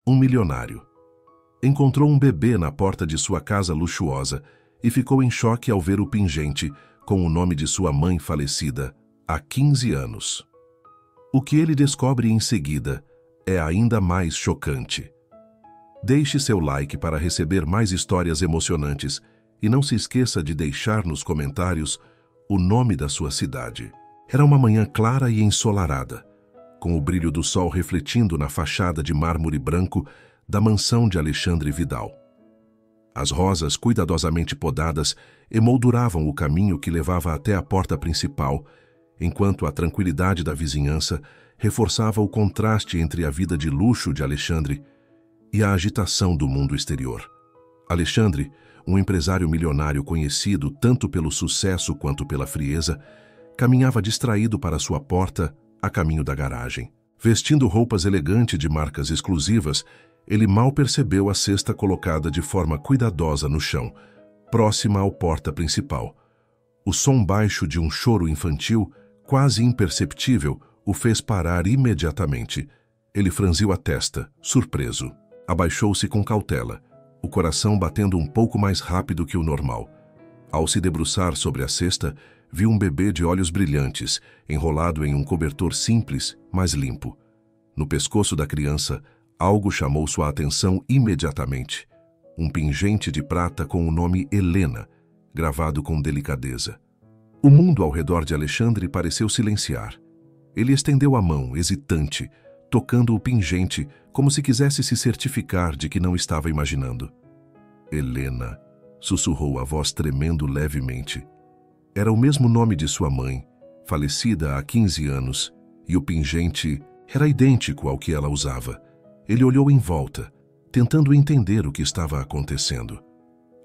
Um milionário. Encontrou um bebê na porta de sua casa luxuosa e ficou em choque ao ver o pingente com o nome de sua mãe falecida há 15 anos. O que ele descobre em seguida é ainda mais chocante. Deixe seu like para receber mais histórias emocionantes e não se esqueça de deixar nos comentários o nome da sua cidade. Era uma manhã clara e ensolarada, com o brilho do sol refletindo na fachada de mármore branco da mansão de Alexandre Vidal. As rosas cuidadosamente podadas emolduravam o caminho que levava até a porta principal, enquanto a tranquilidade da vizinhança reforçava o contraste entre a vida de luxo de Alexandre e a agitação do mundo exterior. Alexandre, um empresário milionário conhecido tanto pelo sucesso quanto pela frieza, caminhava distraído para sua porta a caminho da garagem. Vestindo roupas elegantes de marcas exclusivas, ele mal percebeu a cesta colocada de forma cuidadosa no chão, próxima à porta principal. O som baixo de um choro infantil, quase imperceptível, o fez parar imediatamente. Ele franziu a testa, surpreso. Abaixou-se com cautela, o coração batendo um pouco mais rápido que o normal. Ao se debruçar sobre a cesta, viu um bebê de olhos brilhantes, enrolado em um cobertor simples, mas limpo. No pescoço da criança, algo chamou sua atenção imediatamente. Um pingente de prata com o nome Helena, gravado com delicadeza. O mundo ao redor de Alexandre pareceu silenciar. Ele estendeu a mão, hesitante, tocando o pingente, como se quisesse se certificar de que não estava imaginando. Helena, sussurrou a voz tremendo levemente. Era o mesmo nome de sua mãe, falecida há 15 anos, e o pingente era idêntico ao que ela usava. Ele olhou em volta, tentando entender o que estava acontecendo.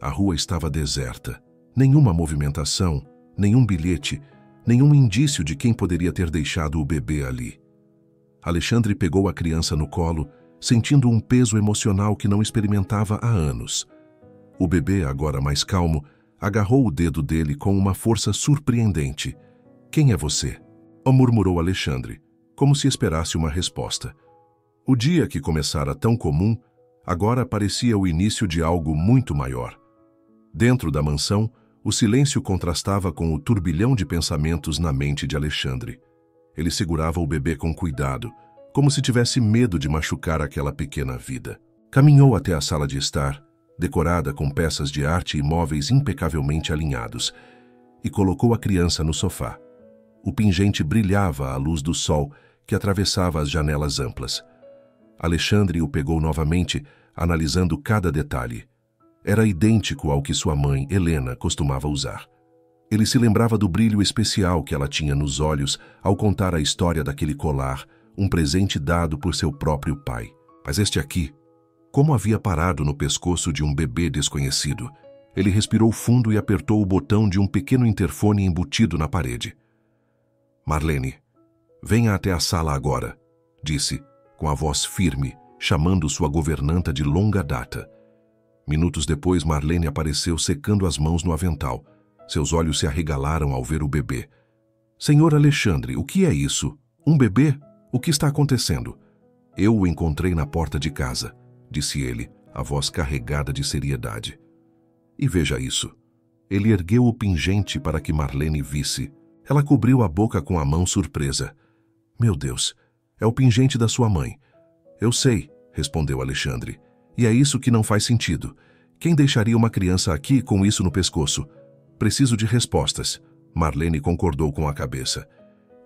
A rua estava deserta. Nenhuma movimentação, nenhum bilhete, nenhum indício de quem poderia ter deixado o bebê ali. Alexandre pegou a criança no colo, sentindo um peso emocional que não experimentava há anos. O bebê, agora mais calmo, agarrou o dedo dele com uma força surpreendente. "Quem é você?" murmurou Alexandre, como se esperasse uma resposta. O dia que começara tão comum, agora parecia o início de algo muito maior. Dentro da mansão, o silêncio contrastava com o turbilhão de pensamentos na mente de Alexandre. Ele segurava o bebê com cuidado, como se tivesse medo de machucar aquela pequena vida. Caminhou até a sala de estar, decorada com peças de arte e móveis impecavelmente alinhados, e colocou a criança no sofá. O pingente brilhava à luz do sol que atravessava as janelas amplas. Alexandre o pegou novamente, analisando cada detalhe. Era idêntico ao que sua mãe, Helena, costumava usar. Ele se lembrava do brilho especial que ela tinha nos olhos ao contar a história daquele colar, um presente dado por seu próprio pai. Mas este aqui, como havia parado no pescoço de um bebê desconhecido? Ele respirou fundo e apertou o botão de um pequeno interfone embutido na parede. "Marlene, venha até a sala agora", disse, com a voz firme, chamando sua governanta de longa data. Minutos depois, Marlene apareceu secando as mãos no avental. Seus olhos se arregalaram ao ver o bebê. "Senhor Alexandre, o que é isso? Um bebê? O que está acontecendo?" "Eu o encontrei na porta de casa", disse ele, a voz carregada de seriedade. "E veja isso." Ele ergueu o pingente para que Marlene visse. Ela cobriu a boca com a mão surpresa. "Meu Deus, é o pingente da sua mãe." "Eu sei", respondeu Alexandre. "E é isso que não faz sentido. Quem deixaria uma criança aqui com isso no pescoço?" "Preciso de respostas." Marlene concordou com a cabeça.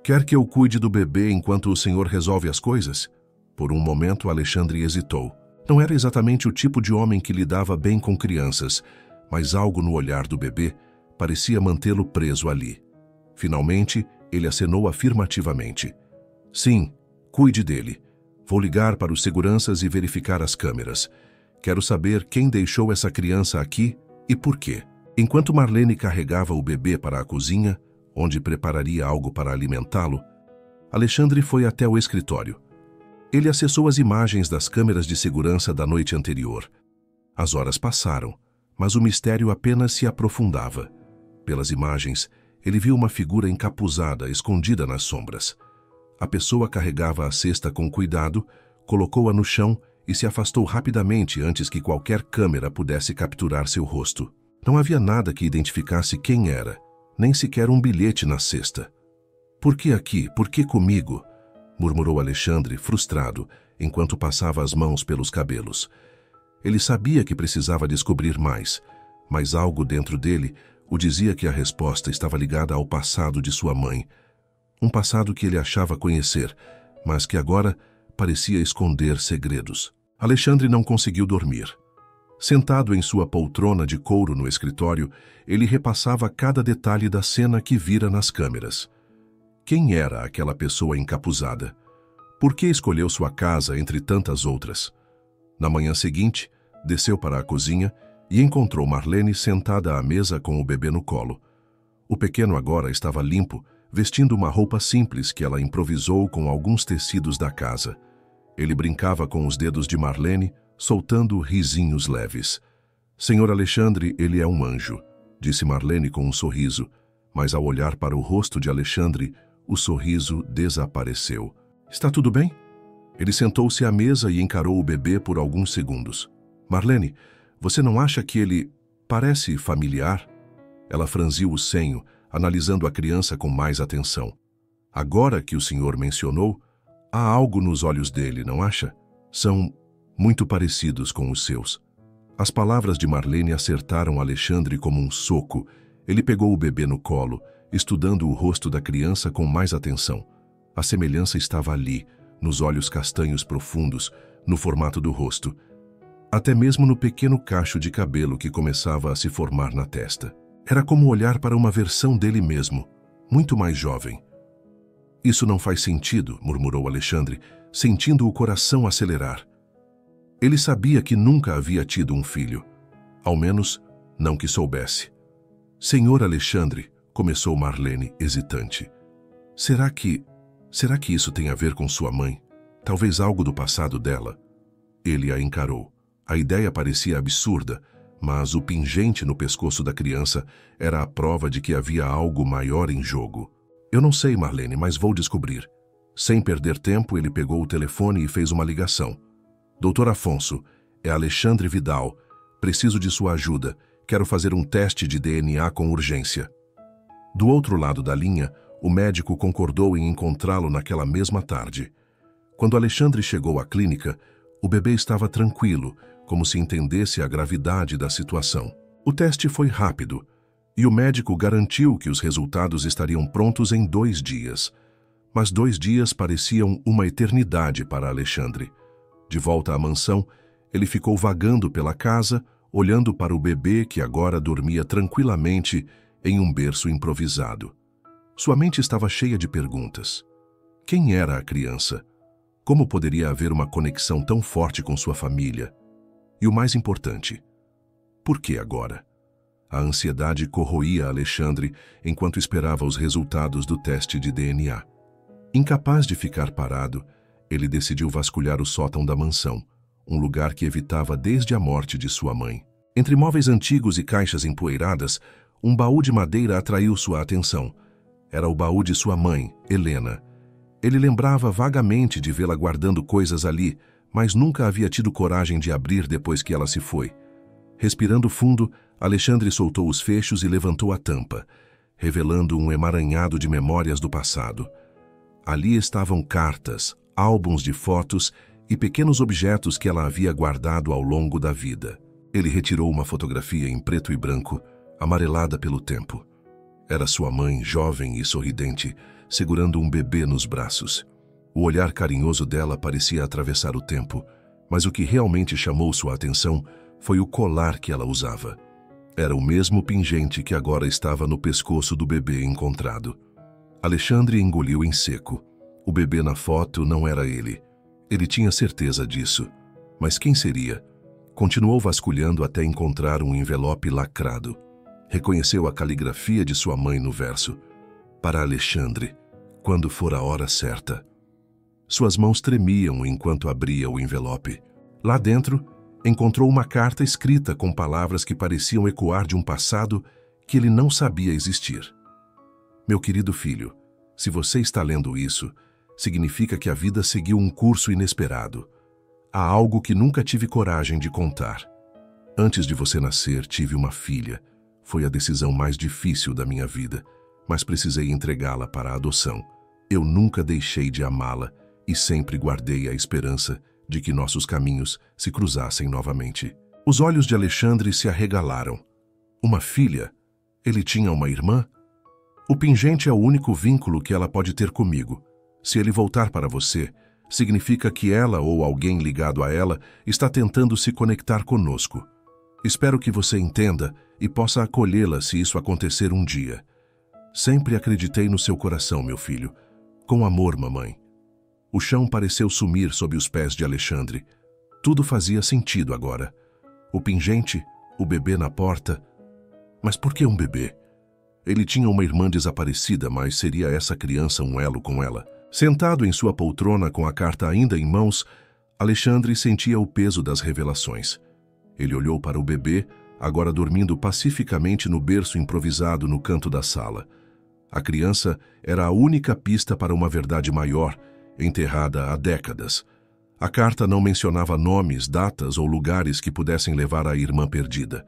"Quer que eu cuide do bebê enquanto o senhor resolve as coisas?" Por um momento, Alexandre hesitou. Não era exatamente o tipo de homem que lidava bem com crianças, mas algo no olhar do bebê parecia mantê-lo preso ali. Finalmente, ele acenou afirmativamente. "Sim, cuide dele. Vou ligar para os seguranças e verificar as câmeras. Quero saber quem deixou essa criança aqui e por quê." Enquanto Marlene carregava o bebê para a cozinha, onde prepararia algo para alimentá-lo, Alexandre foi até o escritório. Ele acessou as imagens das câmeras de segurança da noite anterior. As horas passaram, mas o mistério apenas se aprofundava. Pelas imagens, ele viu uma figura encapuzada, escondida nas sombras. A pessoa carregava a cesta com cuidado, colocou-a no chão e se afastou rapidamente antes que qualquer câmera pudesse capturar seu rosto. Não havia nada que identificasse quem era, nem sequer um bilhete na cesta. "Por que aqui? Por que comigo?" murmurou Alexandre, frustrado, enquanto passava as mãos pelos cabelos. Ele sabia que precisava descobrir mais, mas algo dentro dele o dizia que a resposta estava ligada ao passado de sua mãe. Um passado que ele achava conhecer, mas que agora parecia esconder segredos. Alexandre não conseguiu dormir. Sentado em sua poltrona de couro no escritório, ele repassava cada detalhe da cena que vira nas câmeras. Quem era aquela pessoa encapuzada? Por que escolheu sua casa entre tantas outras? Na manhã seguinte, desceu para a cozinha e encontrou Marlene sentada à mesa com o bebê no colo. O pequeno agora estava limpo, vestindo uma roupa simples que ela improvisou com alguns tecidos da casa. Ele brincava com os dedos de Marlene, soltando risinhos leves. "Senhor Alexandre, ele é um anjo", disse Marlene com um sorriso, mas ao olhar para o rosto de Alexandre, o sorriso desapareceu. "Está tudo bem?" Ele sentou-se à mesa e encarou o bebê por alguns segundos. "Marlene, você não acha que ele parece familiar?" Ela franziu o senho, analisando a criança com mais atenção. "Agora que o senhor mencionou, há algo nos olhos dele, não acha? São muito parecidos com os seus." As palavras de Marlene acertaram Alexandre como um soco. Ele pegou o bebê no colo, estudando o rosto da criança com mais atenção. A semelhança estava ali, nos olhos castanhos profundos, no formato do rosto, até mesmo no pequeno cacho de cabelo que começava a se formar na testa. Era como olhar para uma versão dele mesmo, muito mais jovem. "Isso não faz sentido", murmurou Alexandre, sentindo o coração acelerar. Ele sabia que nunca havia tido um filho, ao menos não que soubesse. "Senhor Alexandre", começou Marlene, hesitante. Será que isso tem a ver com sua mãe? Talvez algo do passado dela?" Ele a encarou. A ideia parecia absurda, mas o pingente no pescoço da criança era a prova de que havia algo maior em jogo. "Eu não sei, Marlene, mas vou descobrir." Sem perder tempo, ele pegou o telefone e fez uma ligação. "Doutor Afonso, é Alexandre Vidal. Preciso de sua ajuda. Quero fazer um teste de DNA com urgência." Do outro lado da linha, o médico concordou em encontrá-lo naquela mesma tarde. Quando Alexandre chegou à clínica, o bebê estava tranquilo, como se entendesse a gravidade da situação. O teste foi rápido, e o médico garantiu que os resultados estariam prontos em 2 dias. Mas 2 dias pareciam uma eternidade para Alexandre. De volta à mansão, ele ficou vagando pela casa, olhando para o bebê que agora dormia tranquilamente em um berço improvisado. Sua mente estava cheia de perguntas. Quem era a criança? Como poderia haver uma conexão tão forte com sua família? E o mais importante, por que agora? A ansiedade corroía Alexandre enquanto esperava os resultados do teste de DNA. Incapaz de ficar parado, ele decidiu vasculhar o sótão da mansão, um lugar que evitava desde a morte de sua mãe. Entre móveis antigos e caixas empoeiradas, um baú de madeira atraiu sua atenção. Era o baú de sua mãe, Helena. Ele lembrava vagamente de vê-la guardando coisas ali, mas nunca havia tido coragem de abrir depois que ela se foi. Respirando fundo, Alexandre soltou os fechos e levantou a tampa, revelando um emaranhado de memórias do passado. Ali estavam cartas, álbuns de fotos e pequenos objetos que ela havia guardado ao longo da vida. Ele retirou uma fotografia em preto e branco, amarelada pelo tempo. Era sua mãe, jovem e sorridente, segurando um bebê nos braços. O olhar carinhoso dela parecia atravessar o tempo, mas o que realmente chamou sua atenção foi o colar que ela usava. Era o mesmo pingente que agora estava no pescoço do bebê encontrado. Alexandre engoliu em seco. O bebê na foto não era ele. Ele tinha certeza disso. Mas quem seria? Continuou vasculhando até encontrar um envelope lacrado. Reconheceu a caligrafia de sua mãe no verso. Para Alexandre, quando for a hora certa. Suas mãos tremiam enquanto abria o envelope. Lá dentro, encontrou uma carta escrita com palavras que pareciam ecoar de um passado que ele não sabia existir. Meu querido filho, se você está lendo isso, significa que a vida seguiu um curso inesperado. há algo que nunca tive coragem de contar. Antes de você nascer, tive uma filha. Foi a decisão mais difícil da minha vida, mas precisei entregá-la para a adoção. Eu nunca deixei de amá-la e sempre guardei a esperança de que nossos caminhos se cruzassem novamente. Os olhos de Alexandre se arregalaram. Uma filha? Ele tinha uma irmã? O pingente é o único vínculo que ela pode ter comigo. Se ele voltar para você, significa que ela ou alguém ligado a ela está tentando se conectar conosco. Espero que você entenda e possa acolhê-la se isso acontecer um dia. Sempre acreditei no seu coração, meu filho. Com amor, mamãe. O chão pareceu sumir sob os pés de Alexandre. Tudo fazia sentido agora. O pingente, o bebê na porta. Mas por que um bebê? Ele tinha uma irmã desaparecida, mas seria essa criança um elo com ela? Sentado em sua poltrona com a carta ainda em mãos, Alexandre sentia o peso das revelações. Ele olhou para o bebê, agora dormindo pacificamente no berço improvisado no canto da sala. A criança era a única pista para uma verdade maior, enterrada há décadas. A carta não mencionava nomes, datas ou lugares que pudessem levar à irmã perdida.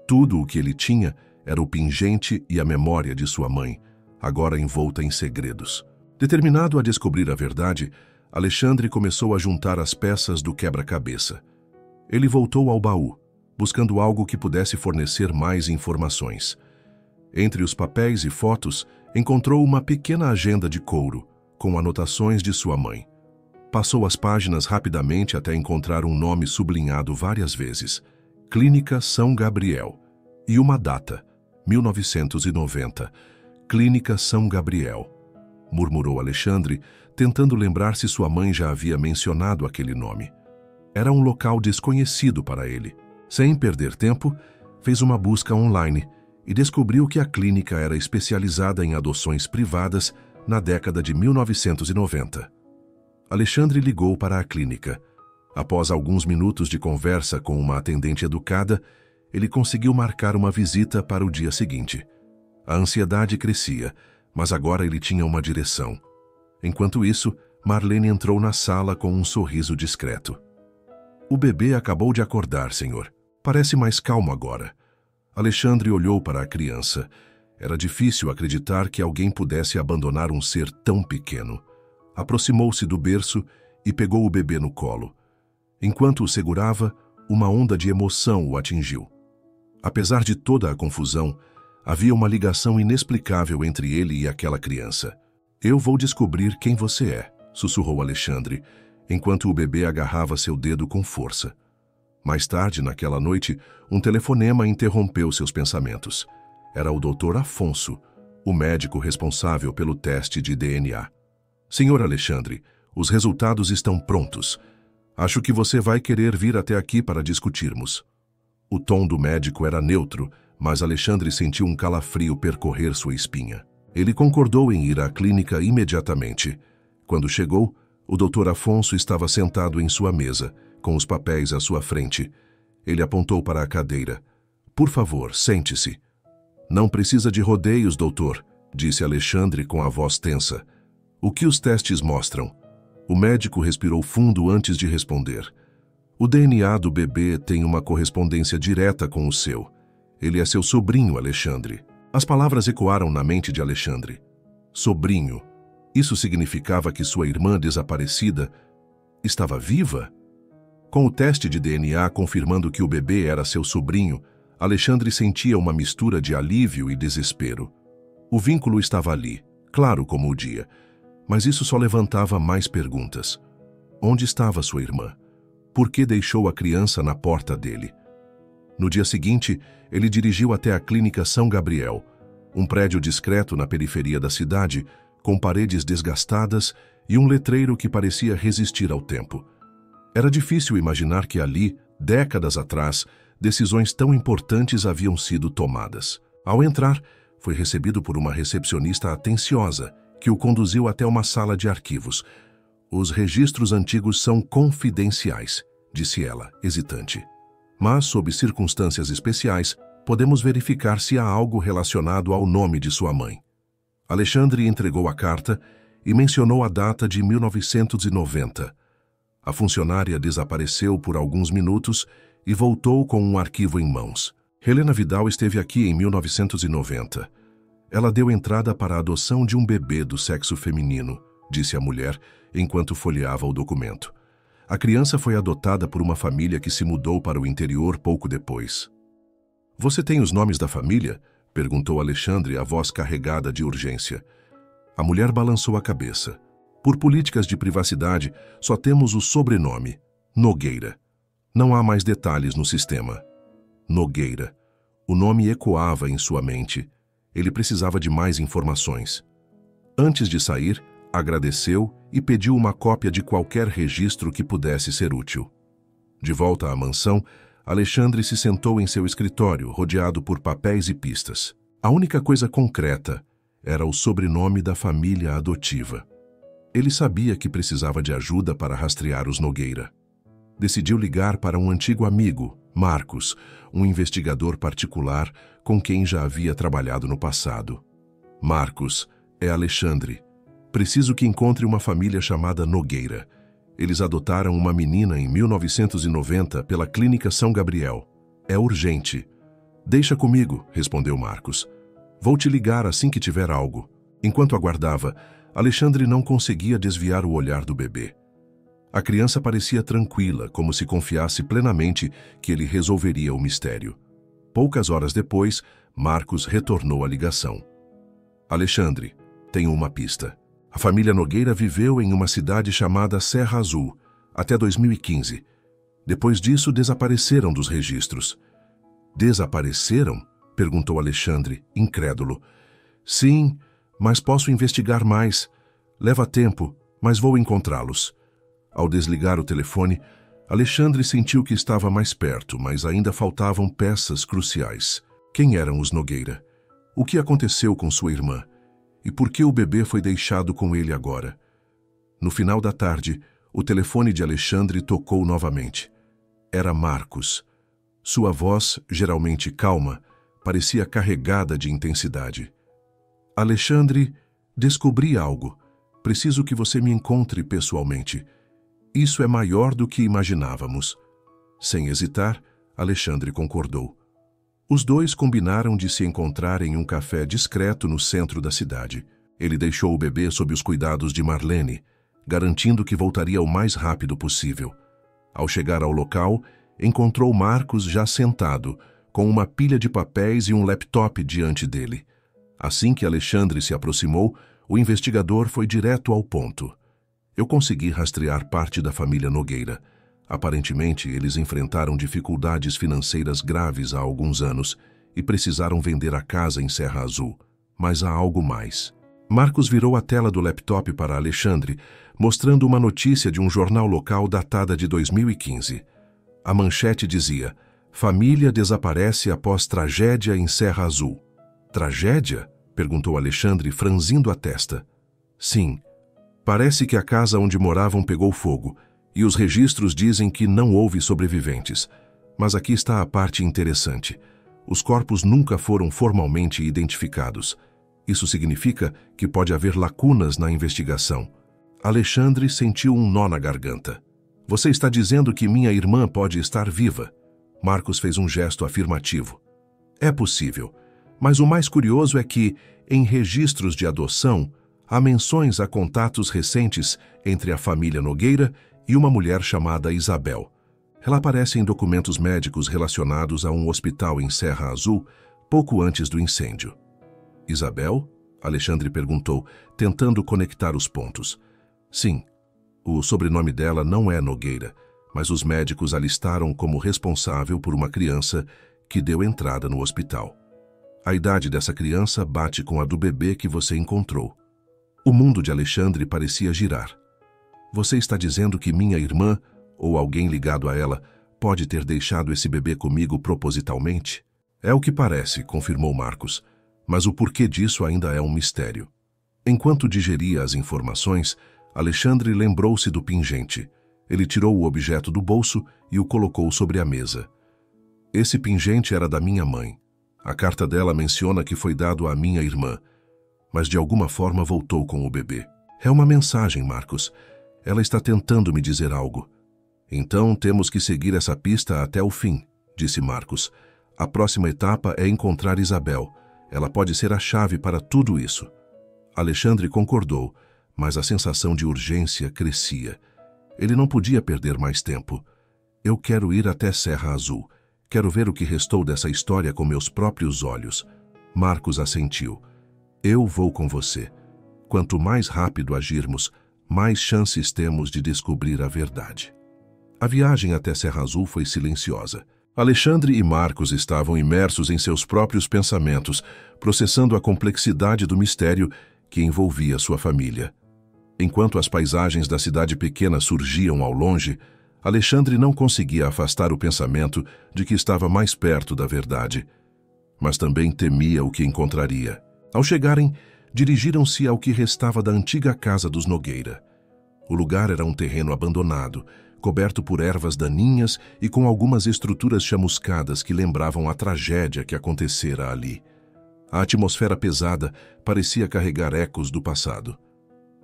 Tudo o que ele tinha era o pingente e a memória de sua mãe, agora envolta em segredos. Determinado a descobrir a verdade, Alexandre começou a juntar as peças do quebra-cabeça. Ele voltou ao baú, buscando algo que pudesse fornecer mais informações. Entre os papéis e fotos, encontrou uma pequena agenda de couro, com anotações de sua mãe. Passou as páginas rapidamente até encontrar um nome sublinhado várias vezes: Clínica São Gabriel. E uma data: 1990. Clínica São Gabriel. Murmurou Alexandre, tentando lembrar se sua mãe já havia mencionado aquele nome. Era um local desconhecido para ele. Sem perder tempo, fez uma busca online e descobriu que a clínica era especializada em adoções privadas na década de 1990. Alexandre ligou para a clínica. Após alguns minutos de conversa com uma atendente educada, ele conseguiu marcar uma visita para o dia seguinte. A ansiedade crescia, mas agora ele tinha uma direção. Enquanto isso, Marlene entrou na sala com um sorriso discreto. O bebê acabou de acordar, senhor. Parece mais calmo agora. Alexandre olhou para a criança. Era difícil acreditar que alguém pudesse abandonar um ser tão pequeno. Aproximou-se do berço e pegou o bebê no colo. Enquanto o segurava, uma onda de emoção o atingiu. Apesar de toda a confusão, havia uma ligação inexplicável entre ele e aquela criança. Eu vou descobrir quem você é, sussurrou Alexandre, enquanto o bebê agarrava seu dedo com força. Mais tarde, naquela noite, um telefonema interrompeu seus pensamentos. Era o Dr. Afonso, o médico responsável pelo teste de DNA. Senhor Alexandre, os resultados estão prontos. Acho que você vai querer vir até aqui para discutirmos. O tom do médico era neutro, mas Alexandre sentiu um calafrio percorrer sua espinha. Ele concordou em ir à clínica imediatamente. Quando chegou, o Dr. Afonso estava sentado em sua mesa, com os papéis à sua frente. Ele apontou para a cadeira. Por favor, sente-se. Não precisa de rodeios, doutor, disse Alexandre com a voz tensa. O que os testes mostram? O médico respirou fundo antes de responder. O DNA do bebê tem uma correspondência direta com o seu. Ele é seu sobrinho, Alexandre. As palavras ecoaram na mente de Alexandre. Sobrinho. Isso significava que sua irmã desaparecida estava viva? Com o teste de DNA confirmando que o bebê era seu sobrinho, Alexandre sentia uma mistura de alívio e desespero. O vínculo estava ali, claro como o dia, mas isso só levantava mais perguntas. Onde estava sua irmã? Por que deixou a criança na porta dele? No dia seguinte, ele dirigiu até a Clínica São Gabriel, um prédio discreto na periferia da cidade, com paredes desgastadas e um letreiro que parecia resistir ao tempo. Era difícil imaginar que ali, décadas atrás, decisões tão importantes haviam sido tomadas. Ao entrar, foi recebido por uma recepcionista atenciosa, que o conduziu até uma sala de arquivos. Os registros antigos são confidenciais, disse ela, hesitante. Mas, sob circunstâncias especiais, podemos verificar se há algo relacionado ao nome de sua mãe. Alexandre entregou a carta e mencionou a data de 1990. A funcionária desapareceu por alguns minutos e voltou com um arquivo em mãos. Helena Vidal esteve aqui em 1990. Ela deu entrada para a adoção de um bebê do sexo feminino, disse a mulher enquanto folheava o documento. A criança foi adotada por uma família que se mudou para o interior pouco depois. Você tem os nomes da família? Perguntou Alexandre, a voz carregada de urgência. A mulher balançou a cabeça. Por políticas de privacidade, só temos o sobrenome, Nogueira. Não há mais detalhes no sistema. Nogueira. O nome ecoava em sua mente. Ele precisava de mais informações. Antes de sair, agradeceu e pediu uma cópia de qualquer registro que pudesse ser útil. De volta à mansão, Alexandre se sentou em seu escritório, rodeado por papéis e pistas. A única coisa concreta era o sobrenome da família adotiva. Ele sabia que precisava de ajuda para rastrear os Nogueira. Decidiu ligar para um antigo amigo, Marcos, um investigador particular com quem já havia trabalhado no passado. Marcos, é Alexandre. Preciso que encontre uma família chamada Nogueira. Eles adotaram uma menina em 1990 pela Clínica São Gabriel. É urgente. Deixa comigo, respondeu Marcos. Vou te ligar assim que tiver algo. Enquanto aguardava, Alexandre não conseguia desviar o olhar do bebê. A criança parecia tranquila, como se confiasse plenamente que ele resolveria o mistério. Poucas horas depois, Marcos retornou a ligação. Alexandre, tenho uma pista. A família Nogueira viveu em uma cidade chamada Serra Azul, até 2015. Depois disso, desapareceram dos registros. Desapareceram? Perguntou Alexandre, incrédulo. Sim, mas posso investigar mais. Leva tempo, mas vou encontrá-los. Ao desligar o telefone, Alexandre sentiu que estava mais perto, mas ainda faltavam peças cruciais. Quem eram os Nogueira? O que aconteceu com sua irmã? E por que o bebê foi deixado com ele agora? No final da tarde, o telefone de Alexandre tocou novamente. Era Marcos. Sua voz, geralmente calma, parecia carregada de intensidade. Alexandre, descobri algo. Preciso que você me encontre pessoalmente. Isso é maior do que imaginávamos. Sem hesitar, Alexandre concordou. Os dois combinaram de se encontrar em um café discreto no centro da cidade. Ele deixou o bebê sob os cuidados de Marlene, garantindo que voltaria o mais rápido possível. Ao chegar ao local, encontrou Marcos já sentado, com uma pilha de papéis e um laptop diante dele. Assim que Alexandre se aproximou, o investigador foi direto ao ponto. Eu consegui rastrear parte da família Nogueira. Aparentemente, eles enfrentaram dificuldades financeiras graves há alguns anos e precisaram vender a casa em Serra Azul. Mas há algo mais. Marcos virou a tela do laptop para Alexandre, mostrando uma notícia de um jornal local datada de 2015. A manchete dizia: Família desaparece após tragédia em Serra Azul. Tragédia? Perguntou Alexandre, franzindo a testa. Sim. Parece que a casa onde moravam pegou fogo, e os registros dizem que não houve sobreviventes. Mas aqui está a parte interessante. Os corpos nunca foram formalmente identificados. Isso significa que pode haver lacunas na investigação. Alexandre sentiu um nó na garganta. Você está dizendo que minha irmã pode estar viva? Marcos fez um gesto afirmativo. É possível, mas o mais curioso é que, em registros de adoção, há menções a contatos recentes entre a família Nogueira e uma mulher chamada Isabel. Ela aparece em documentos médicos relacionados a um hospital em Serra Azul, pouco antes do incêndio. Isabel? Alexandre perguntou, tentando conectar os pontos. Sim, o sobrenome dela não é Nogueira, mas os médicos a listaram como responsável por uma criança que deu entrada no hospital. A idade dessa criança bate com a do bebê que você encontrou. O mundo de Alexandre parecia girar. Você está dizendo que minha irmã, ou alguém ligado a ela, pode ter deixado esse bebê comigo propositalmente? É o que parece, confirmou Marcos, mas o porquê disso ainda é um mistério. Enquanto digeria as informações, Alexandre lembrou-se do pingente. Ele tirou o objeto do bolso e o colocou sobre a mesa. Esse pingente era da minha mãe. A carta dela menciona que foi dado à minha irmã, mas de alguma forma voltou com o bebê. É uma mensagem, Marcos. Ela está tentando me dizer algo. Então temos que seguir essa pista até o fim, disse Marcos. A próxima etapa é encontrar Isabel. Ela pode ser a chave para tudo isso. Alexandre concordou, mas a sensação de urgência crescia. Ele não podia perder mais tempo. Eu quero ir até Serra Azul. Quero ver o que restou dessa história com meus próprios olhos. Marcos assentiu. Eu vou com você. Quanto mais rápido agirmos, mais chances temos de descobrir a verdade. A viagem até Serra Azul foi silenciosa. Alexandre e Marcos estavam imersos em seus próprios pensamentos, processando a complexidade do mistério que envolvia sua família. Enquanto as paisagens da cidade pequena surgiam ao longe, Alexandre não conseguia afastar o pensamento de que estava mais perto da verdade. Mas também temia o que encontraria. Ao chegarem, dirigiram-se ao que restava da antiga casa dos Nogueira. O lugar era um terreno abandonado, coberto por ervas daninhas e com algumas estruturas chamuscadas que lembravam a tragédia que acontecera ali. A atmosfera pesada parecia carregar ecos do passado.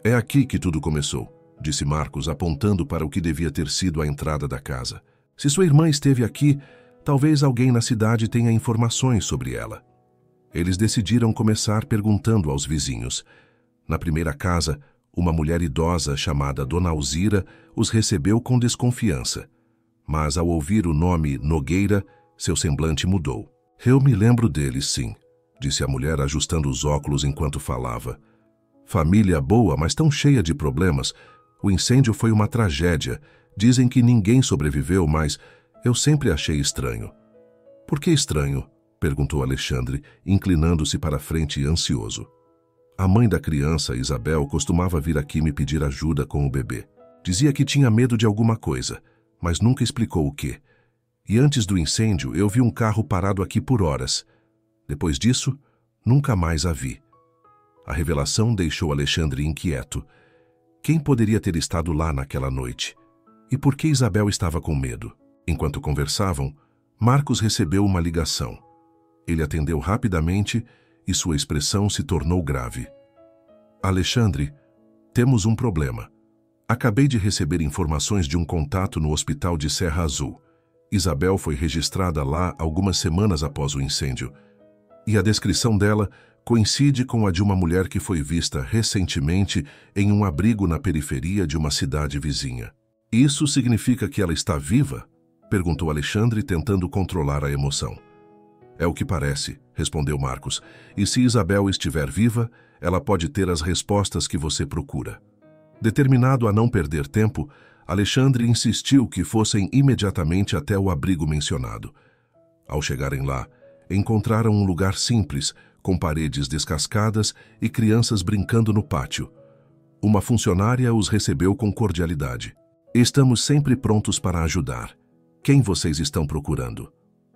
É aqui que tudo começou, disse Marcos, apontando para o que devia ter sido a entrada da casa. Se sua irmã esteve aqui, talvez alguém na cidade tenha informações sobre ela. Eles decidiram começar perguntando aos vizinhos. Na primeira casa, uma mulher idosa chamada Dona Alzira os recebeu com desconfiança. Mas ao ouvir o nome Nogueira, seu semblante mudou. Eu me lembro deles, sim, disse a mulher ajustando os óculos enquanto falava. Família boa, mas tão cheia de problemas. O incêndio foi uma tragédia. Dizem que ninguém sobreviveu, mas eu sempre achei estranho. Por que estranho? Perguntou Alexandre, inclinando-se para a frente ansioso. A mãe da criança, Isabel, costumava vir aqui me pedir ajuda com o bebê. Dizia que tinha medo de alguma coisa, mas nunca explicou o quê. E antes do incêndio, eu vi um carro parado aqui por horas. Depois disso, nunca mais a vi. A revelação deixou Alexandre inquieto. Quem poderia ter estado lá naquela noite? E por que Isabel estava com medo? Enquanto conversavam, Marcos recebeu uma ligação. Ele atendeu rapidamente e sua expressão se tornou grave. Alexandre, temos um problema. Acabei de receber informações de um contato no hospital de Serra Azul. Isabel foi registrada lá algumas semanas após o incêndio. E a descrição dela coincide com a de uma mulher que foi vista recentemente em um abrigo na periferia de uma cidade vizinha. Isso significa que ela está viva? Perguntou Alexandre, tentando controlar a emoção. É o que parece, respondeu Marcos. E se Isabel estiver viva, ela pode ter as respostas que você procura. Determinado a não perder tempo, Alexandre insistiu que fossem imediatamente até o abrigo mencionado. Ao chegarem lá, encontraram um lugar simples, com paredes descascadas e crianças brincando no pátio. Uma funcionária os recebeu com cordialidade. Estamos sempre prontos para ajudar. Quem vocês estão procurando?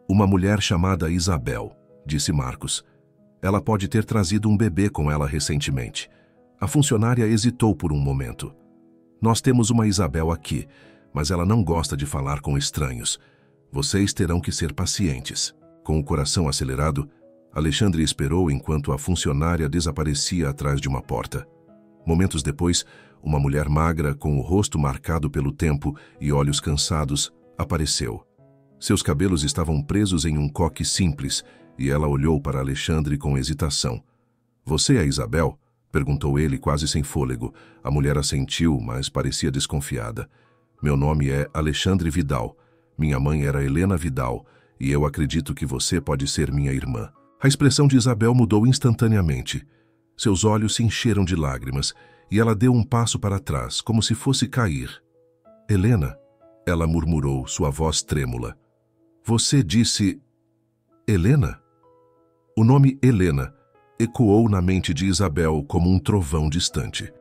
Uma mulher chamada Isabel, disse Marcos. Ela pode ter trazido um bebê com ela recentemente. A funcionária hesitou por um momento. Nós temos uma Isabel aqui, mas ela não gosta de falar com estranhos. Vocês terão que ser pacientes. Com o coração acelerado, Alexandre esperou enquanto a funcionária desaparecia atrás de uma porta. Momentos depois, uma mulher magra, com o rosto marcado pelo tempo e olhos cansados, apareceu. Seus cabelos estavam presos em um coque simples e ela olhou para Alexandre com hesitação. Você é Isabel? Perguntou ele quase sem fôlego. A mulher assentiu, mas parecia desconfiada. Meu nome é Alexandre Vidal. Minha mãe era Helena Vidal e eu acredito que você pode ser minha irmã. A expressão de Isabel mudou instantaneamente. Seus olhos se encheram de lágrimas e ela deu um passo para trás, como se fosse cair. Helena, ela murmurou, sua voz trêmula. Você disse... Helena? O nome Helena ecoou na mente de Isabel como um trovão distante.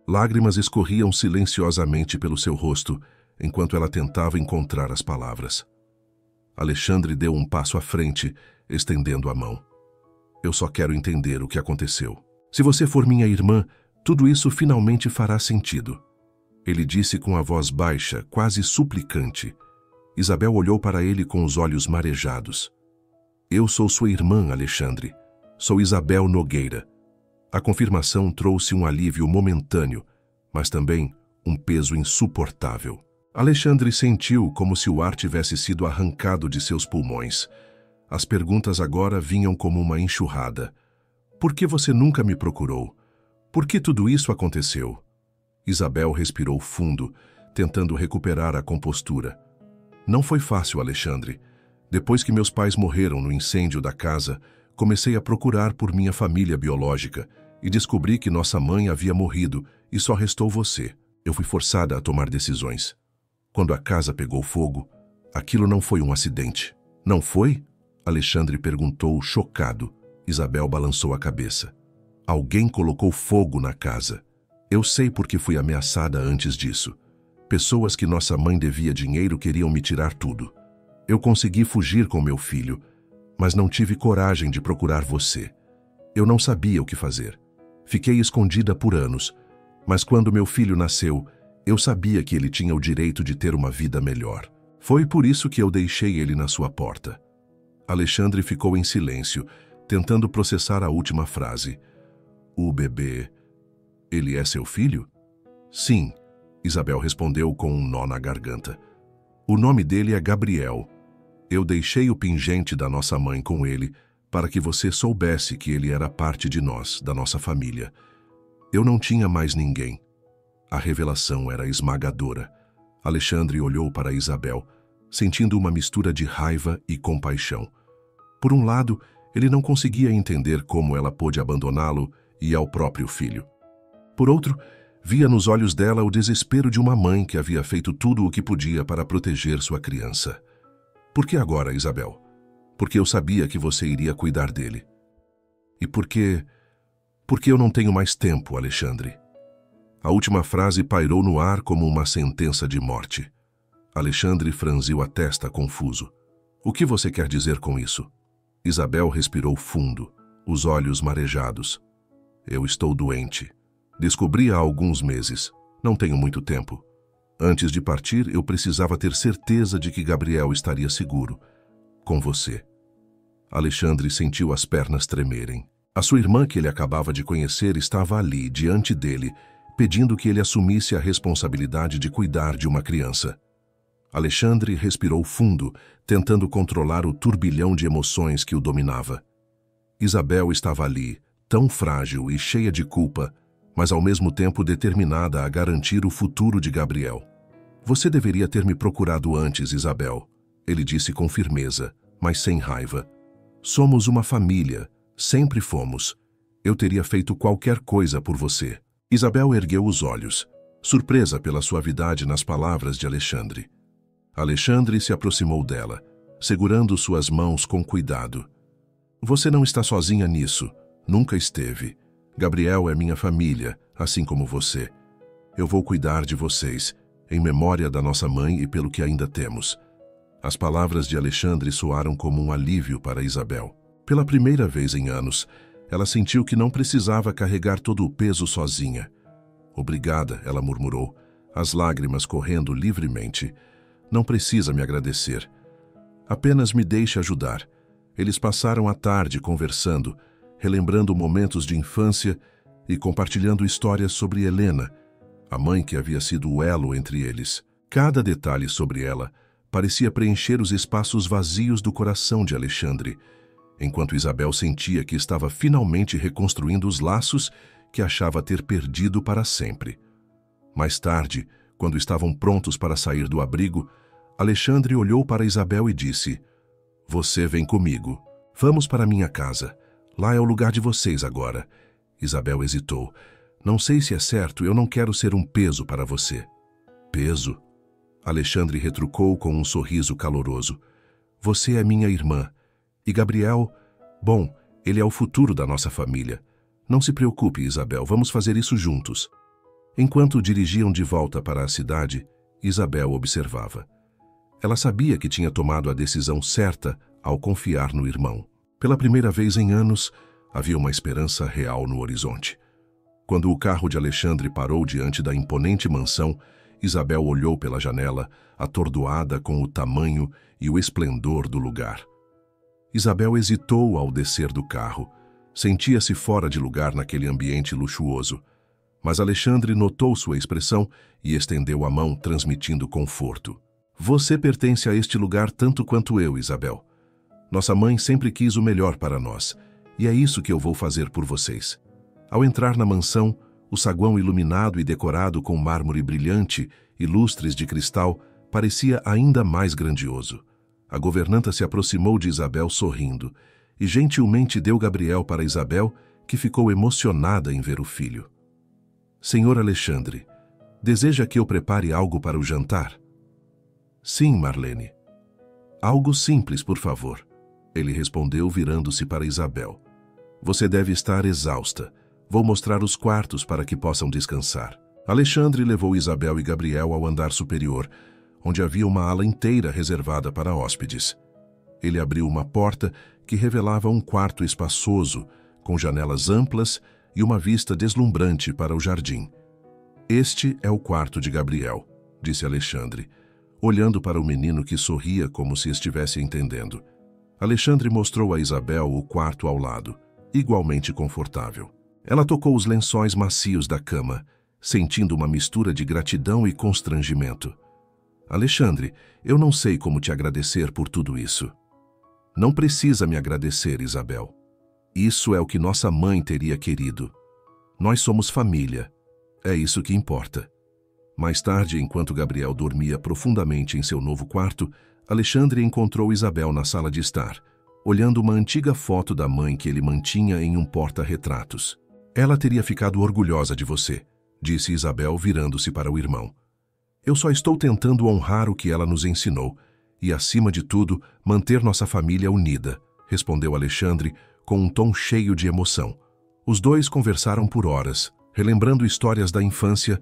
Lágrimas escorriam silenciosamente pelo seu rosto, enquanto ela tentava encontrar as palavras. Alexandre deu um passo à frente, estendendo a mão. Eu só quero entender o que aconteceu. Se você for minha irmã, tudo isso finalmente fará sentido. Ele disse com a voz baixa, quase suplicante. Isabel olhou para ele com os olhos marejados. Eu sou sua irmã, Alexandre. Sou Isabel Nogueira. A confirmação trouxe um alívio momentâneo, mas também um peso insuportável. Alexandre sentiu como se o ar tivesse sido arrancado de seus pulmões. As perguntas agora vinham como uma enxurrada. Por que você nunca me procurou? Por que tudo isso aconteceu? Isabel respirou fundo, tentando recuperar a compostura. Não foi fácil, Alexandre. Depois que meus pais morreram no incêndio da casa, comecei a procurar por minha família biológica e descobri que nossa mãe havia morrido e só restou você. Eu fui forçada a tomar decisões. Quando a casa pegou fogo, aquilo não foi um acidente. Não foi? Alexandre perguntou, chocado. Isabel balançou a cabeça. Alguém colocou fogo na casa. Eu sei porque fui ameaçada antes disso. Pessoas que nossa mãe devia dinheiro queriam me tirar tudo. Eu consegui fugir com meu filho, mas não tive coragem de procurar você. Eu não sabia o que fazer. Fiquei escondida por anos, mas quando meu filho nasceu, eu sabia que ele tinha o direito de ter uma vida melhor. Foi por isso que eu deixei ele na sua porta. Alexandre ficou em silêncio, tentando processar a última frase. O bebê... ele é seu filho? Sim, Isabel respondeu com um nó na garganta. O nome dele é Gabriel. Eu deixei o pingente da nossa mãe com ele para que você soubesse que ele era parte de nós, da nossa família. Eu não tinha mais ninguém. A revelação era esmagadora. Alexandre olhou para Isabel, sentindo uma mistura de raiva e compaixão. Por um lado, ele não conseguia entender como ela pôde abandoná-lo e ao próprio filho. Por outro, via nos olhos dela o desespero de uma mãe que havia feito tudo o que podia para proteger sua criança. Por que agora, Isabel? Porque eu sabia que você iria cuidar dele. E porque eu não tenho mais tempo, Alexandre. A última frase pairou no ar como uma sentença de morte. Alexandre franziu a testa confuso. O que você quer dizer com isso? Isabel respirou fundo, os olhos marejados. Eu estou doente. Descobri há alguns meses. Não tenho muito tempo. Antes de partir, eu precisava ter certeza de que Gabriel estaria seguro. Com você. Alexandre sentiu as pernas tremerem. A sua irmã, que ele acabava de conhecer, estava ali, diante dele, pedindo que ele assumisse a responsabilidade de cuidar de uma criança. Alexandre respirou fundo, tentando controlar o turbilhão de emoções que o dominava. Isabel estava ali, tão frágil e cheia de culpa, mas ao mesmo tempo determinada a garantir o futuro de Gabriel. Você deveria ter me procurado antes, Isabel, ele disse com firmeza, mas sem raiva. Somos uma família, sempre fomos. Eu teria feito qualquer coisa por você. Isabel ergueu os olhos, surpresa pela suavidade nas palavras de Alexandre. Alexandre se aproximou dela, segurando suas mãos com cuidado. Você não está sozinha nisso, nunca esteve. Gabriel é minha família, assim como você. Eu vou cuidar de vocês, em memória da nossa mãe e pelo que ainda temos. As palavras de Alexandre soaram como um alívio para Isabel. Pela primeira vez em anos, ela sentiu que não precisava carregar todo o peso sozinha. Obrigada, ela murmurou, as lágrimas correndo livremente. Não precisa me agradecer. Apenas me deixe ajudar. Eles passaram a tarde conversando, relembrando momentos de infância e compartilhando histórias sobre Helena, a mãe que havia sido o elo entre eles. Cada detalhe sobre ela parecia preencher os espaços vazios do coração de Alexandre, enquanto Isabel sentia que estava finalmente reconstruindo os laços que achava ter perdido para sempre. Mais tarde, quando estavam prontos para sair do abrigo, Alexandre olhou para Isabel e disse: Você vem comigo. Vamos para minha casa. Lá é o lugar de vocês agora. Isabel hesitou. Não sei se é certo, eu não quero ser um peso para você. Peso? Alexandre retrucou com um sorriso caloroso. Você é minha irmã. E Gabriel, bom, ele é o futuro da nossa família. Não se preocupe, Isabel, vamos fazer isso juntos. Enquanto dirigiam de volta para a cidade, Isabel observava. Ela sabia que tinha tomado a decisão certa ao confiar no irmão. Pela primeira vez em anos, havia uma esperança real no horizonte. Quando o carro de Alexandre parou diante da imponente mansão, Isabel olhou pela janela, atordoada com o tamanho e o esplendor do lugar. Isabel hesitou ao descer do carro. Sentia-se fora de lugar naquele ambiente luxuoso. Mas Alexandre notou sua expressão e estendeu a mão, transmitindo conforto. Você pertence a este lugar tanto quanto eu, Isabel. Nossa mãe sempre quis o melhor para nós, e é isso que eu vou fazer por vocês. Ao entrar na mansão, o saguão iluminado e decorado com mármore brilhante e lustres de cristal parecia ainda mais grandioso. A governanta se aproximou de Isabel sorrindo e gentilmente deu Gabriel para Isabel, que ficou emocionada em ver o filho. Senhor Alexandre, deseja que eu prepare algo para o jantar? Sim, Marlene. Algo simples, por favor. Ele respondeu, virando-se para Isabel. Você deve estar exausta. Vou mostrar os quartos para que possam descansar. Alexandre levou Isabel e Gabriel ao andar superior, onde havia uma ala inteira reservada para hóspedes. Ele abriu uma porta que revelava um quarto espaçoso, com janelas amplas e uma vista deslumbrante para o jardim. Este é o quarto de Gabriel, disse Alexandre, olhando para o menino que sorria como se estivesse entendendo. Alexandre mostrou a Isabel o quarto ao lado, igualmente confortável. Ela tocou os lençóis macios da cama, sentindo uma mistura de gratidão e constrangimento. Alexandre, eu não sei como te agradecer por tudo isso. Não precisa me agradecer, Isabel. Isso é o que nossa mãe teria querido. Nós somos família. É isso que importa. Mais tarde, enquanto Gabriel dormia profundamente em seu novo quarto, Alexandre encontrou Isabel na sala de estar, olhando uma antiga foto da mãe que ele mantinha em um porta-retratos. Ela teria ficado orgulhosa de você, disse Isabel, virando-se para o irmão. Eu só estou tentando honrar o que ela nos ensinou e, acima de tudo, manter nossa família unida, respondeu Alexandre com um tom cheio de emoção. Os dois conversaram por horas, relembrando histórias da infância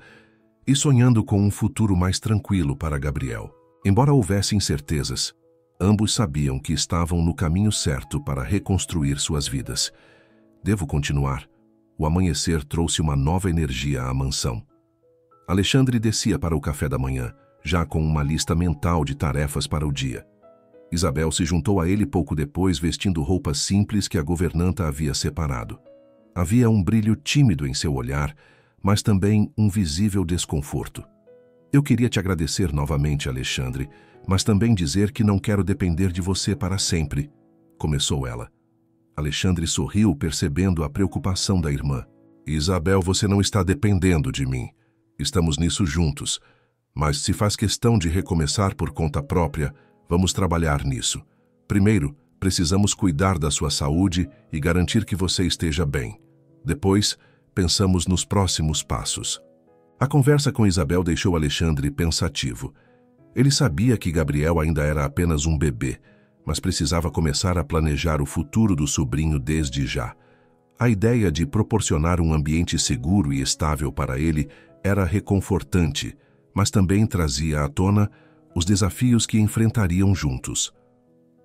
e sonhando com um futuro mais tranquilo para Gabriel. Embora houvesse incertezas, ambos sabiam que estavam no caminho certo para reconstruir suas vidas. Devo continuar. O amanhecer trouxe uma nova energia à mansão. Alexandre descia para o café da manhã, já com uma lista mental de tarefas para o dia. Isabel se juntou a ele pouco depois, vestindo roupas simples que a governanta havia separado. Havia um brilho tímido em seu olhar, mas também um visível desconforto. Eu queria te agradecer novamente, Alexandre, mas também dizer que não quero depender de você para sempre, começou ela. Alexandre sorriu, percebendo a preocupação da irmã. Isabel, você não está dependendo de mim. Estamos nisso juntos. Mas se faz questão de recomeçar por conta própria, vamos trabalhar nisso. Primeiro, precisamos cuidar da sua saúde e garantir que você esteja bem. Depois, pensamos nos próximos passos. A conversa com Isabel deixou Alexandre pensativo. Ele sabia que Gabriel ainda era apenas um bebê, mas precisava começar a planejar o futuro do sobrinho desde já. A ideia de proporcionar um ambiente seguro e estável para ele era reconfortante, mas também trazia à tona os desafios que enfrentariam juntos.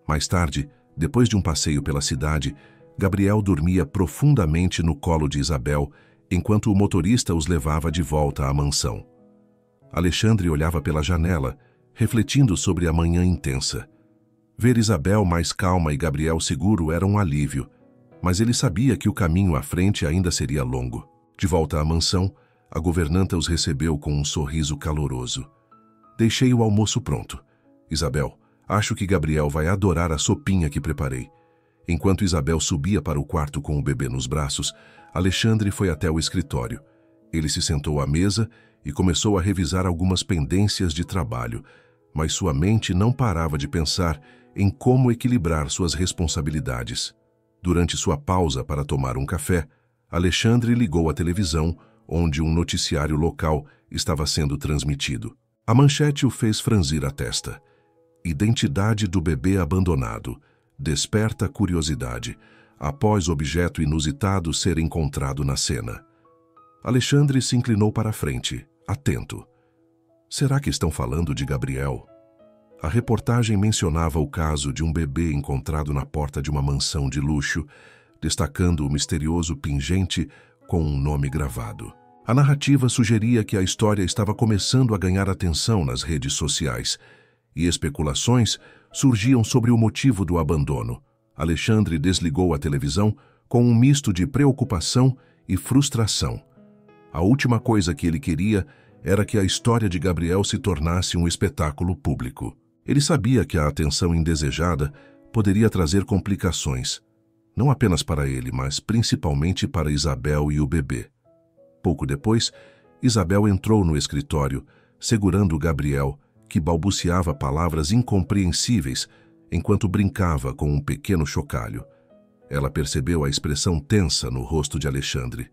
Mais tarde, depois de um passeio pela cidade, Gabriel dormia profundamente no colo de Isabel, enquanto o motorista os levava de volta à mansão. Alexandre olhava pela janela, refletindo sobre a manhã intensa. Ver Isabel mais calma e Gabriel seguro era um alívio, mas ele sabia que o caminho à frente ainda seria longo. De volta à mansão, a governanta os recebeu com um sorriso caloroso. Deixei o almoço pronto. Isabel, acho que Gabriel vai adorar a sopinha que preparei. Enquanto Isabel subia para o quarto com o bebê nos braços, Alexandre foi até o escritório. Ele se sentou à mesa e começou a revisar algumas pendências de trabalho, mas sua mente não parava de pensar em como equilibrar suas responsabilidades. Durante sua pausa para tomar um café, Alexandre ligou a televisão, onde um noticiário local estava sendo transmitido. A manchete o fez franzir a testa. Identidade do bebê abandonado. Desperta curiosidade, após objeto inusitado ser encontrado na cena. Alexandre se inclinou para a frente, atento. Será que estão falando de Gabriel? A reportagem mencionava o caso de um bebê encontrado na porta de uma mansão de luxo, destacando o misterioso pingente com um nome gravado. A narrativa sugeria que a história estava começando a ganhar atenção nas redes sociais, e especulações surgiam sobre o motivo do abandono. Alexandre desligou a televisão com um misto de preocupação e frustração. A última coisa que ele queria era que a história de Gabriel se tornasse um espetáculo público. Ele sabia que a atenção indesejada poderia trazer complicações, não apenas para ele, mas principalmente para Isabel e o bebê. Pouco depois, Isabel entrou no escritório, segurando Gabriel, que balbuciava palavras incompreensíveis enquanto brincava com um pequeno chocalho. Ela percebeu a expressão tensa no rosto de Alexandre.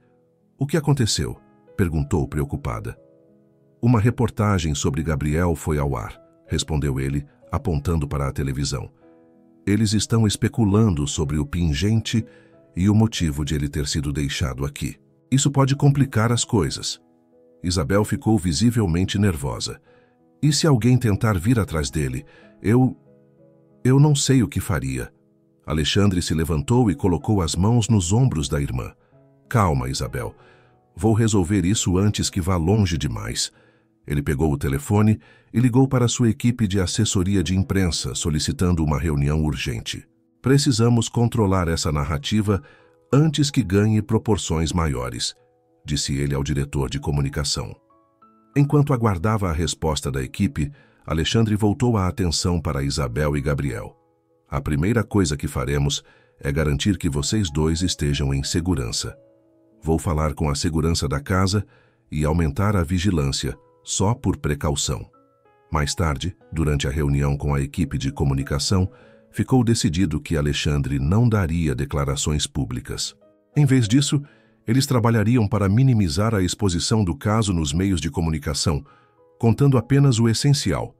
"O que aconteceu?" perguntou preocupada. "Uma reportagem sobre Gabriel foi ao ar", respondeu ele, apontando para a televisão. "Eles estão especulando sobre o pingente e o motivo de ele ter sido deixado aqui. Isso pode complicar as coisas." Isabel ficou visivelmente nervosa. "E se alguém tentar vir atrás dele? Eu não sei o que faria." Alexandre se levantou e colocou as mãos nos ombros da irmã. "Calma, Isabel. Vou resolver isso antes que vá longe demais." Ele pegou o telefone e ligou para sua equipe de assessoria de imprensa, solicitando uma reunião urgente. "Precisamos controlar essa narrativa antes que ganhe proporções maiores", disse ele ao diretor de comunicação. Enquanto aguardava a resposta da equipe, Alexandre voltou a atenção para Isabel e Gabriel. "A primeira coisa que faremos é garantir que vocês dois estejam em segurança. Vou falar com a segurança da casa e aumentar a vigilância, só por precaução." Mais tarde, durante a reunião com a equipe de comunicação, ficou decidido que Alexandre não daria declarações públicas. Em vez disso, eles trabalhariam para minimizar a exposição do caso nos meios de comunicação, contando apenas o essencial: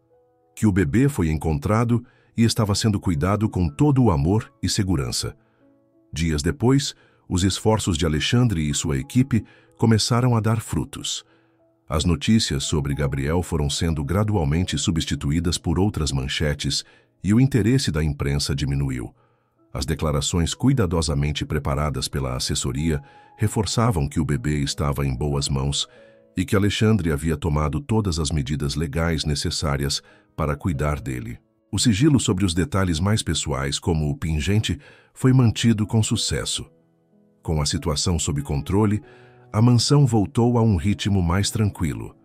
que o bebê foi encontrado e estava sendo cuidado com todo o amor e segurança. Dias depois, os esforços de Alexandre e sua equipe começaram a dar frutos. As notícias sobre Gabriel foram sendo gradualmente substituídas por outras manchetes e o interesse da imprensa diminuiu. As declarações cuidadosamente preparadas pela assessoria reforçavam que o bebê estava em boas mãos e que Alexandre havia tomado todas as medidas legais necessárias para cuidar dele. O sigilo sobre os detalhes mais pessoais, como o pingente, foi mantido com sucesso. Com a situação sob controle, a mansão voltou a um ritmo mais tranquilo.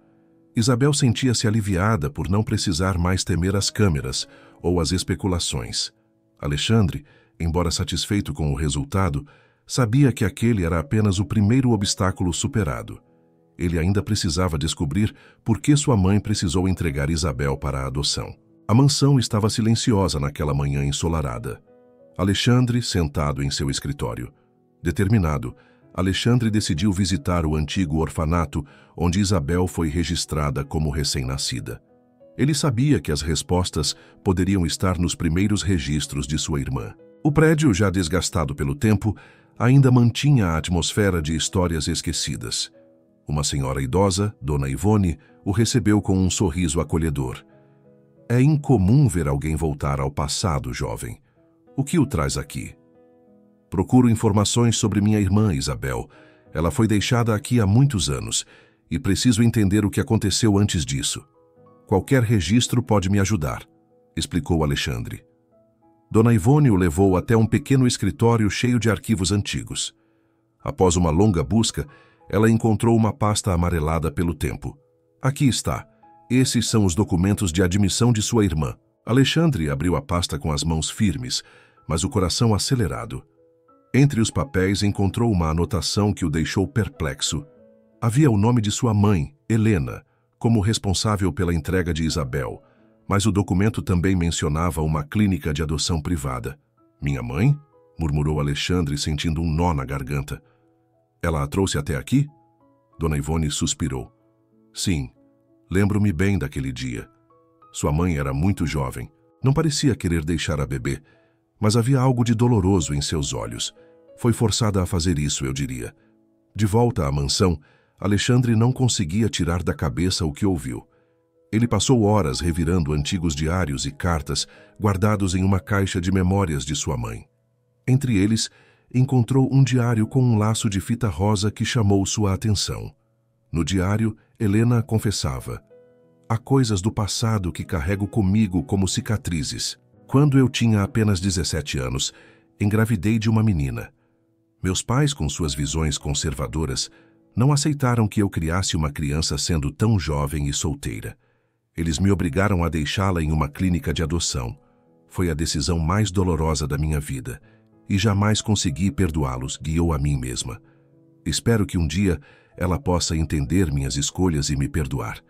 Isabel sentia-se aliviada por não precisar mais temer as câmeras ou as especulações. Alexandre, embora satisfeito com o resultado, sabia que aquele era apenas o primeiro obstáculo superado. Ele ainda precisava descobrir por que sua mãe precisou entregar Isabel para a adoção. A mansão estava silenciosa naquela manhã ensolarada. Alexandre, sentado em seu escritório. Determinado, Alexandre decidiu visitar o antigo orfanato onde Isabel foi registrada como recém-nascida. Ele sabia que as respostas poderiam estar nos primeiros registros de sua irmã. O prédio, já desgastado pelo tempo, ainda mantinha a atmosfera de histórias esquecidas. Uma senhora idosa, Dona Ivone, o recebeu com um sorriso acolhedor. "É incomum ver alguém voltar ao passado, jovem. O que o traz aqui?" "Procuro informações sobre minha irmã, Isabel. Ela foi deixada aqui há muitos anos e preciso entender o que aconteceu antes disso. Qualquer registro pode me ajudar", explicou Alexandre. Dona Ivone o levou até um pequeno escritório cheio de arquivos antigos. Após uma longa busca, ela encontrou uma pasta amarelada pelo tempo. "Aqui está. Esses são os documentos de admissão de sua irmã." Alexandre abriu a pasta com as mãos firmes, mas o coração acelerado. Entre os papéis encontrou uma anotação que o deixou perplexo. Havia o nome de sua mãe, Helena, como responsável pela entrega de Isabel, mas o documento também mencionava uma clínica de adoção privada. "Minha mãe?" murmurou Alexandre, sentindo um nó na garganta. "Ela a trouxe até aqui?" Dona Ivone suspirou. "Sim, lembro-me bem daquele dia. Sua mãe era muito jovem, não parecia querer deixar a bebê, mas havia algo de doloroso em seus olhos. Foi forçada a fazer isso, eu diria." De volta à mansão, Alexandre não conseguia tirar da cabeça o que ouviu. Ele passou horas revirando antigos diários e cartas guardados em uma caixa de memórias de sua mãe. Entre eles, encontrou um diário com um laço de fita rosa que chamou sua atenção. No diário, Helena confessava: "Há coisas do passado que carrego comigo como cicatrizes. Quando eu tinha apenas 17 anos, engravidei de uma menina. Meus pais, com suas visões conservadoras, Não aceitaram que eu criasse uma criança sendo tão jovem e solteira. Eles me obrigaram a deixá-la em uma clínica de adoção. Foi a decisão mais dolorosa da minha vida. E jamais consegui perdoá-los, guiou a mim mesma. Espero que um dia ela possa entender minhas escolhas e me perdoar.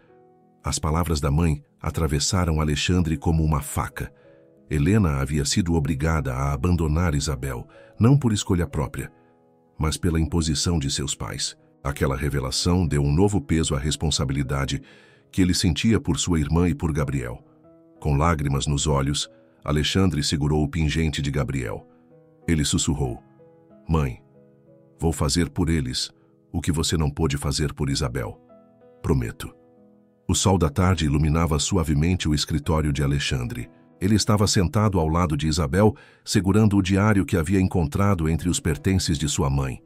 As palavras da mãe atravessaram Alexandre como uma faca. Helena havia sido obrigada a abandonar Isabel, não por escolha própria, mas pela imposição de seus pais. Aquela revelação deu um novo peso à responsabilidade que ele sentia por sua irmã e por Gabriel. Com lágrimas nos olhos, Alexandre segurou o pingente de Gabriel. Ele sussurrou: "Mãe, vou fazer por eles o que você não pôde fazer por Isabel. Prometo." O sol da tarde iluminava suavemente o escritório de Alexandre. Ele estava sentado ao lado de Isabel, segurando o diário que havia encontrado entre os pertences de sua mãe.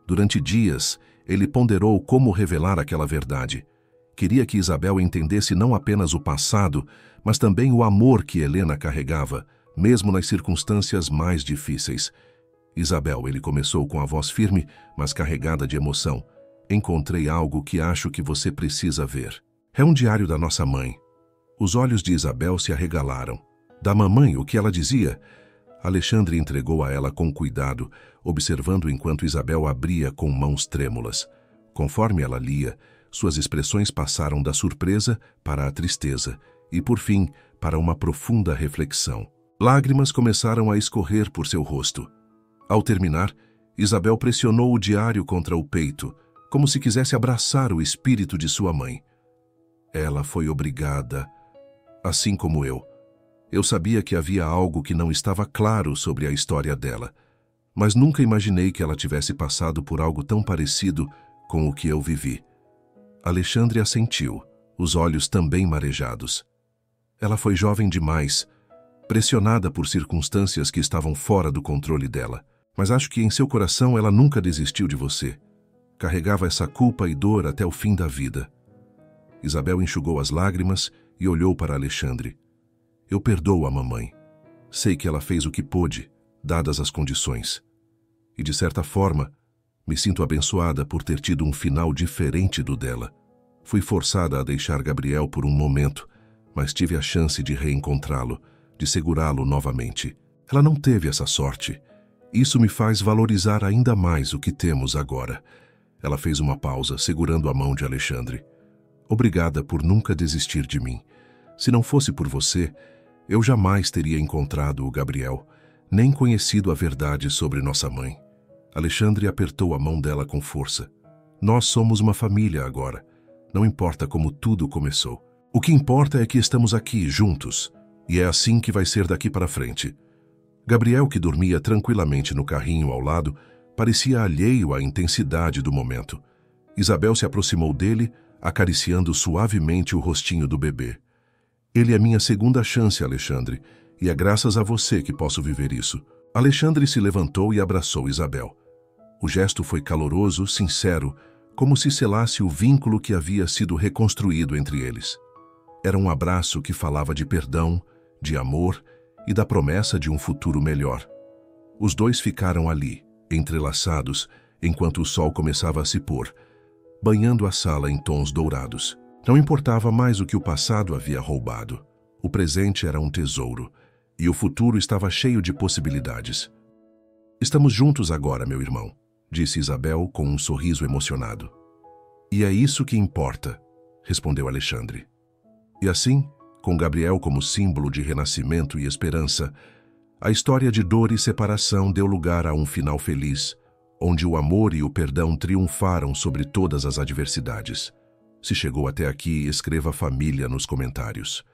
Durante dias, ele ponderou como revelar aquela verdade. Queria que Isabel entendesse não apenas o passado, mas também o amor que Helena carregava, mesmo nas circunstâncias mais difíceis. "Isabel", ele começou com a voz firme, mas carregada de emoção, "encontrei algo que acho que você precisa ver. É um diário da nossa mãe." Os olhos de Isabel se arregalaram. "Da mamãe, o que ela dizia?" Alexandre entregou a ela com cuidado, observando enquanto Isabel abria com mãos trêmulas. Conforme ela lia, suas expressões passaram da surpresa para a tristeza e, por fim, para uma profunda reflexão. Lágrimas começaram a escorrer por seu rosto. Ao terminar, Isabel pressionou o diário contra o peito, como se quisesse abraçar o espírito de sua mãe. "Ela foi obrigada, assim como eu. Eu sabia que havia algo que não estava claro sobre a história dela, mas nunca imaginei que ela tivesse passado por algo tão parecido com o que eu vivi." Alexandre assentiu, os olhos também marejados. "Ela foi jovem demais, pressionada por circunstâncias que estavam fora do controle dela. Mas acho que em seu coração ela nunca desistiu de você. Carregava essa culpa e dor até o fim da vida." Isabel enxugou as lágrimas e olhou para Alexandre. "Eu perdoo a mamãe. Sei que ela fez o que pôde, dadas as condições. E, de certa forma, me sinto abençoada por ter tido um final diferente do dela. Fui forçada a deixar Gabriel por um momento, mas tive a chance de reencontrá-lo, de segurá-lo novamente. Ela não teve essa sorte. Isso me faz valorizar ainda mais o que temos agora." Ela fez uma pausa, segurando a mão de Alexandre. "Obrigada por nunca desistir de mim. Se não fosse por você, eu jamais teria encontrado o Gabriel, nem conhecido a verdade sobre nossa mãe." Alexandre apertou a mão dela com força. "Nós somos uma família agora. Não importa como tudo começou. O que importa é que estamos aqui, juntos. E é assim que vai ser daqui para frente." Gabriel, que dormia tranquilamente no carrinho ao lado, parecia alheio à intensidade do momento. Isabel se aproximou dele, acariciando suavemente o rostinho do bebê. "Ele é minha segunda chance, Alexandre, e é graças a você que posso viver isso." Alexandre se levantou e abraçou Isabel. O gesto foi caloroso, sincero, como se selasse o vínculo que havia sido reconstruído entre eles. Era um abraço que falava de perdão, de amor e da promessa de um futuro melhor. Os dois ficaram ali, entrelaçados, enquanto o sol começava a se pôr, banhando a sala em tons dourados. Não importava mais o que o passado havia roubado. O presente era um tesouro, e o futuro estava cheio de possibilidades. "Estamos juntos agora, meu irmão", disse Isabel com um sorriso emocionado. "E é isso que importa", respondeu Alexandre. E assim, com Gabriel como símbolo de renascimento e esperança, a história de dor e separação deu lugar a um final feliz, onde o amor e o perdão triunfaram sobre todas as adversidades. Se chegou até aqui, escreva família nos comentários.